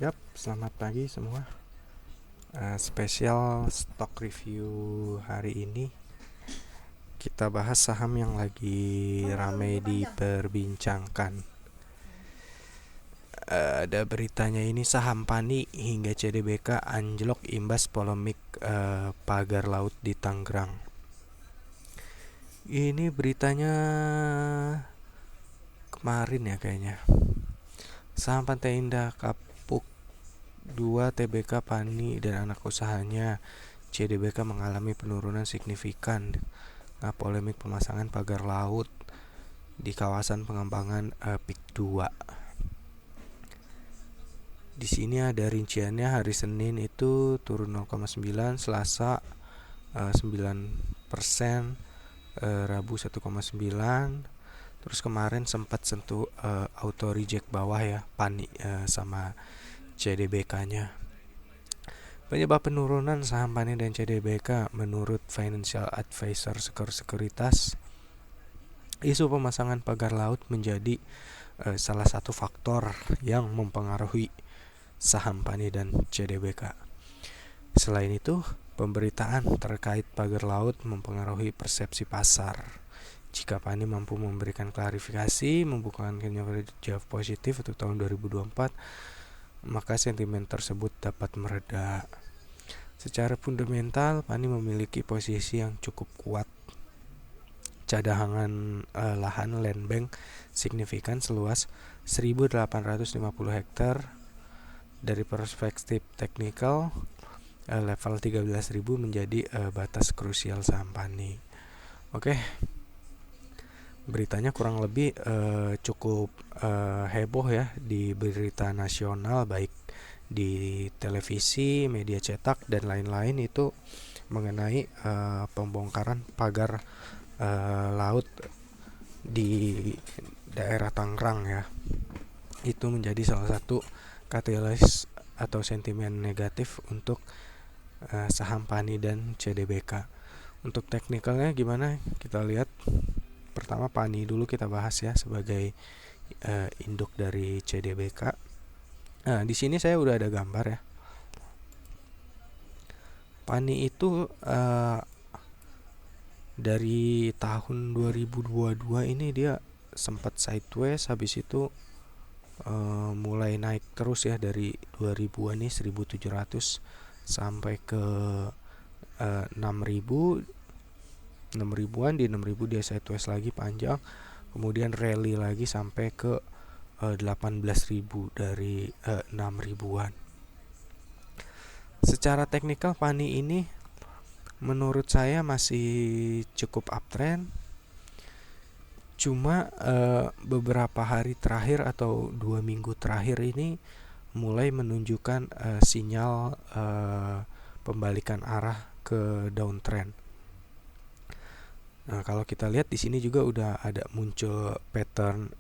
Yap, selamat pagi semua. Spesial stock review hari ini kita bahas saham yang lagi ramai diperbincangkan. Ada beritanya ini, saham PANI hingga CDBK anjlok imbas polemik pagar laut di Tangerang. Ini beritanya kemarin ya kayaknya. Saham Pantai Indah Kapuk 2 TBK PANI dan anak usahanya CDBK mengalami penurunan signifikan polemik pemasangan pagar laut di kawasan pengembangan PIK 2. Di sini ada rinciannya. Hari Senin itu turun 0,9, Selasa 9%, Rabu 1,9. Terus kemarin sempat sentuh auto reject bawah ya, PANI sama CDBK-nya. Penyebab penurunan saham PANI dan CDBK menurut Financial Advisor Sekuritas, isu pemasangan pagar laut menjadi salah satu faktor yang mempengaruhi saham PANI dan CDBK. Selain itu, pemberitaan terkait pagar laut mempengaruhi persepsi pasar. Jika PANI mampu memberikan klarifikasi, membukukan kinerja positif untuk tahun 2024, maka sentimen tersebut dapat mereda. Secara fundamental, PANI memiliki posisi yang cukup kuat. Cadangan lahan land bank signifikan seluas 1.850 hektar. Dari perspektif teknikal, level 13.000 menjadi batas krusial saham PANI. Oke, beritanya kurang lebih cukup heboh ya di berita nasional, baik di televisi, media cetak dan lain-lain, itu mengenai pembongkaran pagar laut di daerah Tangerang ya. Itu menjadi salah satu katalis atau sentimen negatif untuk saham PANI dan CDBK. Untuk teknikalnya gimana? Kita lihat. Pertama PANI dulu kita bahas ya sebagai induk dari CDBK. Nah, di sini saya udah ada gambar ya. PANI itu dari tahun 2022 ini dia sempat sideways, habis itu mulai naik terus ya dari 2000-an nih, 1.700 sampai ke 6.000, 6.000-an. Di 6.000 dia sideways lagi panjang, kemudian rally lagi sampai ke 18.000 dari 6.000-an. Secara teknikal PANI ini menurut saya masih cukup uptrend. Cuma beberapa hari terakhir atau 2 minggu terakhir ini mulai menunjukkan sinyal pembalikan arah ke downtrend. Nah, kalau kita lihat di sini juga udah ada muncul pattern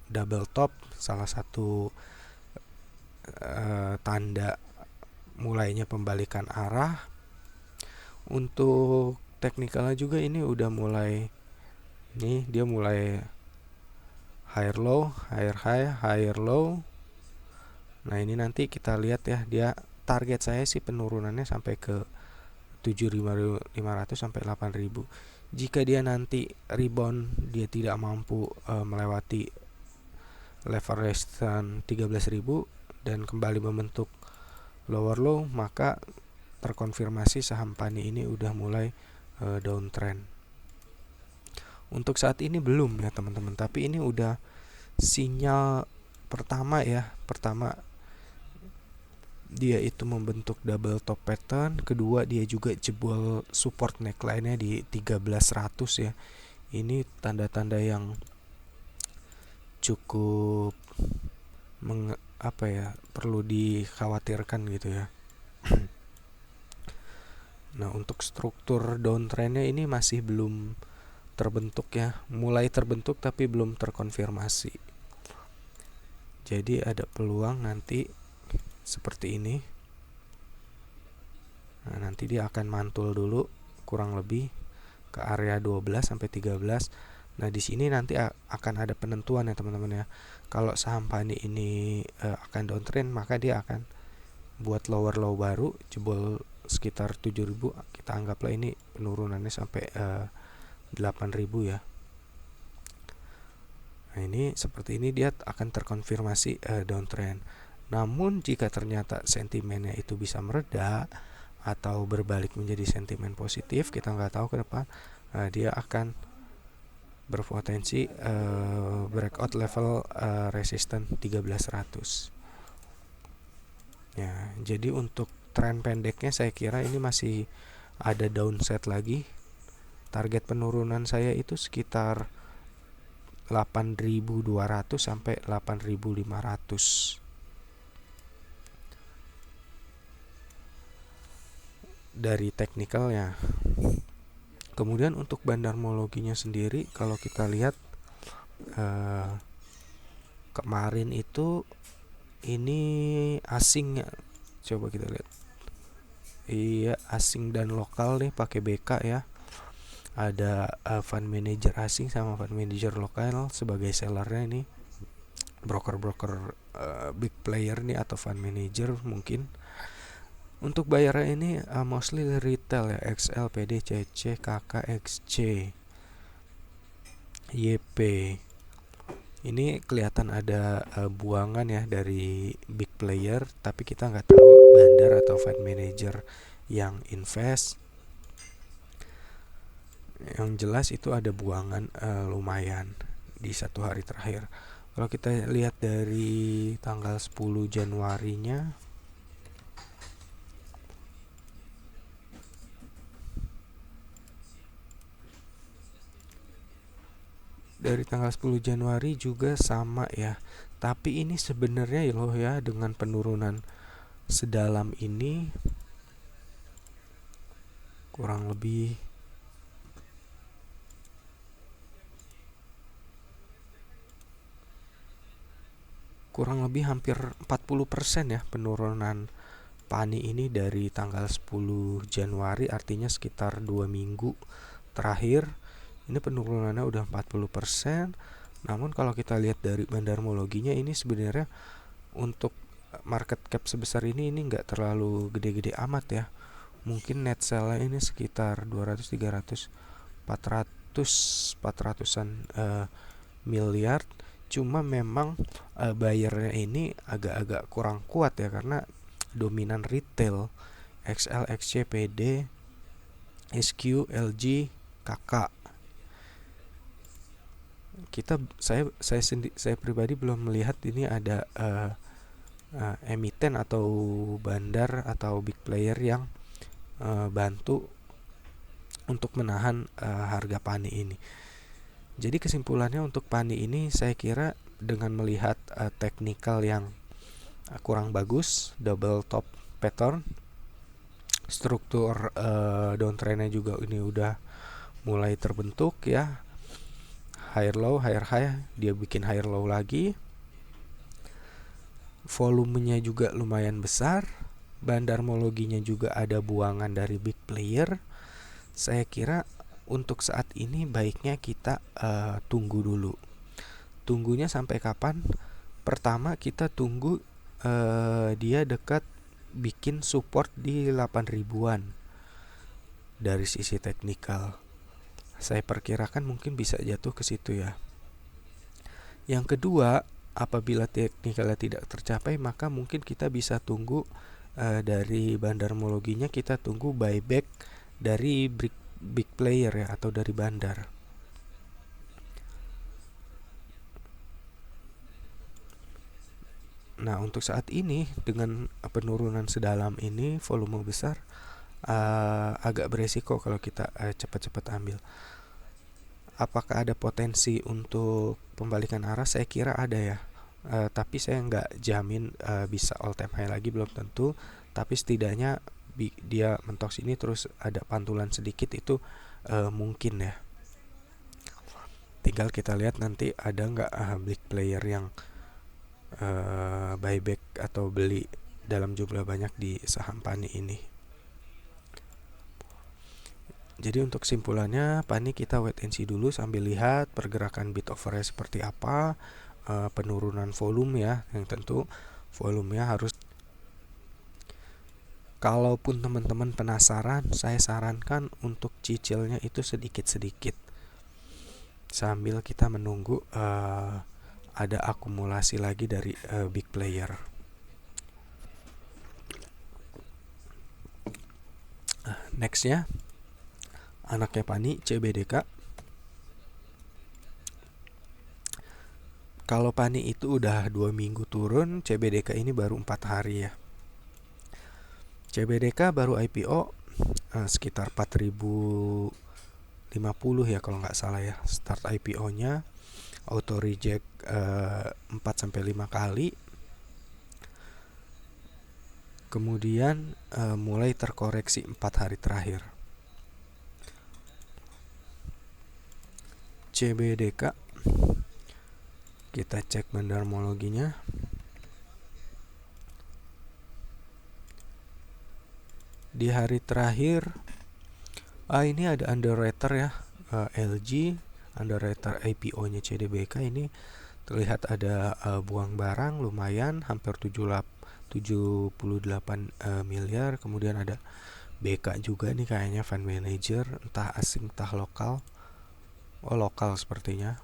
double top, salah satu tanda mulainya pembalikan arah. Untuk teknikalnya juga ini udah mulai, nih dia mulai higher low, higher high, higher low. Nah, ini nanti kita lihat ya, dia target saya sih penurunannya sampai ke 7.500 sampai 8.000. Jika dia nanti rebound, dia tidak mampu melewati level resistance 13.000 dan kembali membentuk lower low, maka terkonfirmasi saham PANI ini udah mulai downtrend. Untuk saat ini belum ya teman-teman, tapi ini udah sinyal pertama ya. Pertama, dia itu membentuk double top pattern. Kedua, dia juga jebol support neckline-nya di 1300 ya. Ini tanda-tanda yang cukup perlu dikhawatirkan gitu ya. Nah, untuk struktur downtrendnya ini masih belum terbentuk ya, mulai terbentuk tapi belum terkonfirmasi. Jadi ada peluang nanti seperti ini. Nah, nanti dia akan mantul dulu kurang lebih ke area 12 sampai 13. Nah, di sini nanti akan ada penentuan ya teman-teman ya. Kalau saham PANI ini akan downtrend, maka dia akan buat lower low baru jebol sekitar 7.000. Kita anggaplah ini penurunannya sampai 8.000 ya. Nah, ini seperti ini dia akan terkonfirmasi downtrend. Namun jika ternyata sentimennya itu bisa mereda atau berbalik menjadi sentimen positif, kita nggak tahu ke depan, dia akan berpotensi breakout level resisten 1300. Ya, jadi untuk tren pendeknya saya kira ini masih ada downside lagi. Target penurunan saya itu sekitar 8.200 sampai 8.500. Dari teknikalnya. Kemudian untuk bandarmologinya sendiri, kalau kita lihat kemarin itu ini asing ya. Coba kita lihat. Iya, asing dan lokal nih pakai BK ya. Ada fund manager asing sama fund manager lokal sebagai sellernya ini. Broker-broker big player nih atau fund manager mungkin. Untuk bayarnya ini mostly retail ya, XL, PD, CC, KK, XC, YP. Ini kelihatan ada buangan ya dari big player, tapi kita nggak tahu bandar atau fund manager yang invest. Yang jelas itu ada buangan lumayan di satu hari terakhir. Kalau kita lihat dari tanggal 10 Januarinya, dari tanggal 10 Januari juga sama ya. Tapi ini sebenarnya loh ya, dengan penurunan sedalam ini kurang lebih hampir 40% ya penurunan PANI ini dari tanggal 10 Januari, artinya sekitar 2 minggu terakhir. Ini penurunannya udah 40%. Namun kalau kita lihat dari bandarmologinya, ini sebenarnya untuk market cap sebesar ini nggak terlalu gede-gede amat ya. Mungkin net sell-nya ini sekitar 200, 300, 400-an miliar. Cuma memang bayarnya ini agak-agak kurang kuat ya, karena dominan retail, XL, XC, PD, SQ, LG, KK. Saya pribadi belum melihat ini ada emiten atau bandar atau big player yang bantu untuk menahan harga PANI ini. Jadi kesimpulannya untuk PANI ini, saya kira dengan melihat teknikal yang kurang bagus, double top pattern, struktur downtrendnya juga ini udah mulai terbentuk ya, higher low, higher high, dia bikin higher low lagi, volumenya juga lumayan besar, bandarmologinya juga ada buangan dari big player. Saya kira untuk saat ini baiknya kita tunggu dulu. Tunggunya sampai kapan? Pertama kita tunggu dia dekat bikin support di 8.000-an dari sisi teknikal. Saya perkirakan mungkin bisa jatuh ke situ ya. Yang kedua, apabila teknikalnya tidak tercapai, maka mungkin kita bisa tunggu dari bandarmologinya, kita tunggu buyback dari big player ya, atau dari bandar. Nah, untuk saat ini dengan penurunan sedalam ini, volume besar, agak beresiko kalau kita cepat-cepat ambil. Apakah ada potensi untuk pembalikan arah? Saya kira ada ya. Tapi saya nggak jamin bisa all time high lagi, belum tentu. Tapi setidaknya dia mentok sini terus ada pantulan sedikit, itu mungkin ya. Tinggal kita lihat nanti ada nggak big player yang buyback atau beli dalam jumlah banyak di saham PANI ini. Jadi untuk kesimpulannya, Pani kita wait and see dulu sambil lihat pergerakan bid offer seperti apa, penurunan volume ya, yang tentu volumenya harus. Kalaupun teman-teman penasaran, saya sarankan untuk cicilnya itu sedikit-sedikit sambil kita menunggu ada akumulasi lagi dari big player. Nextnya, anaknya Pani, CBDK. Kalau Pani itu udah 2 minggu turun, CBDK ini baru 4 hari ya. CBDK baru IPO sekitar 4050 ya kalau nggak salah ya. Start IPO-nya auto reject 4-5 kali. Kemudian mulai terkoreksi 4 hari terakhir. CBDK, kita cek bandarmologinya. Di hari terakhir ini ada underwriter ya, LG underwriter IPO-nya CDBK ini terlihat ada buang barang lumayan hampir 78 miliar. Kemudian ada BK juga nih kayaknya fund manager, entah asing entah lokal. Lokal sepertinya.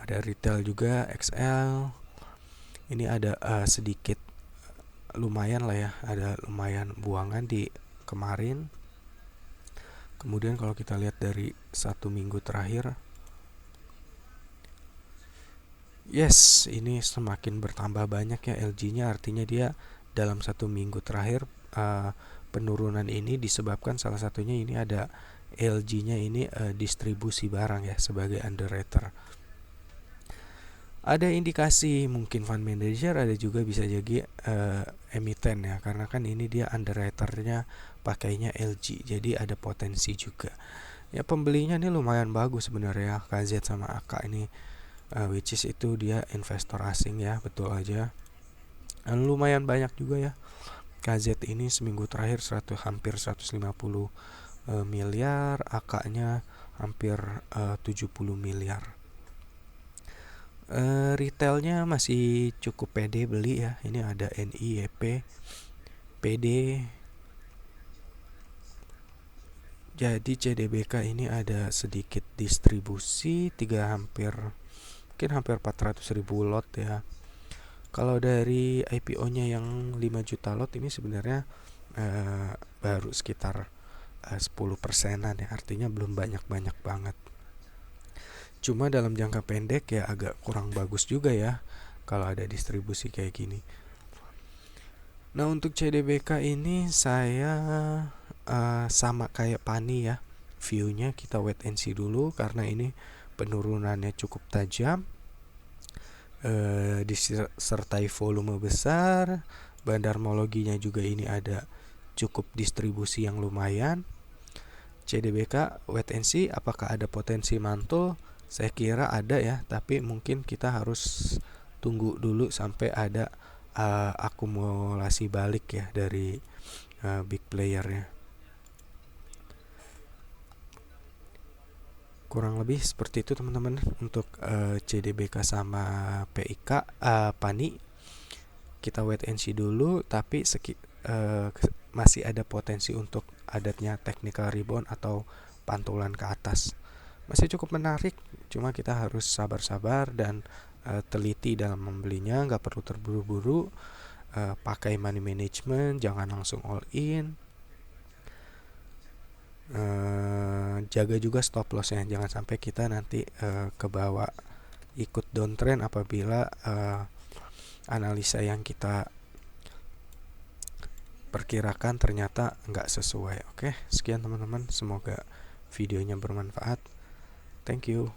Ada retail juga XL. Ini ada sedikit lumayan lah ya, ada lumayan buangan di kemarin. Kemudian kalau kita lihat dari 1 minggu terakhir, yes, ini semakin bertambah banyak ya LG-nya, artinya dia dalam 1 minggu terakhir penurunan ini disebabkan salah satunya ini ada LG-nya ini distribusi barang ya sebagai underwriter. Ada indikasi mungkin fund manager, ada juga bisa jadi emiten ya, karena kan ini dia underwriternya pakainya LG, jadi ada potensi juga. Ya pembelinya ini lumayan bagus sebenarnya, KZ sama AK ini, which is itu dia investor asing ya, betul aja. Lumayan banyak juga ya. KZ ini seminggu terakhir hampir 150 miliar, AK-nya hampir 70 miliar. Retailnya masih cukup pede beli ya. Ini ada NIEP, PD. Jadi CDBK ini ada sedikit distribusi mungkin hampir 400.000 lot ya. Kalau dari IPO-nya yang 5 juta lot ini sebenarnya baru sekitar 10%-an ya, artinya belum banyak-banyak banget. Cuma dalam jangka pendek ya agak kurang bagus juga ya kalau ada distribusi kayak gini. Nah untuk CDBK ini saya sama kayak Pani ya, view-nya kita wait and see dulu karena ini penurunannya cukup tajam, disertai volume besar, bandarmologinya juga ini ada cukup distribusi yang lumayan. CDBK wait and see apakah ada potensi mantul. Saya kira ada ya, tapi mungkin kita harus tunggu dulu sampai ada akumulasi balik ya dari big playernya. Kurang lebih seperti itu teman-teman untuk CDBK sama PIK, Pani. Kita wait and see dulu, tapi masih ada potensi untuk adanya technical rebound atau pantulan ke atas. Masih cukup menarik, cuma kita harus sabar-sabar dan teliti dalam membelinya, nggak perlu terburu-buru, pakai money management, jangan langsung all in, jaga juga stop lossnya, jangan sampai kita nanti kebawa ikut downtrend apabila analisa yang kita perkirakan ternyata nggak sesuai. Oke, sekian teman-teman, semoga videonya bermanfaat. Thank you.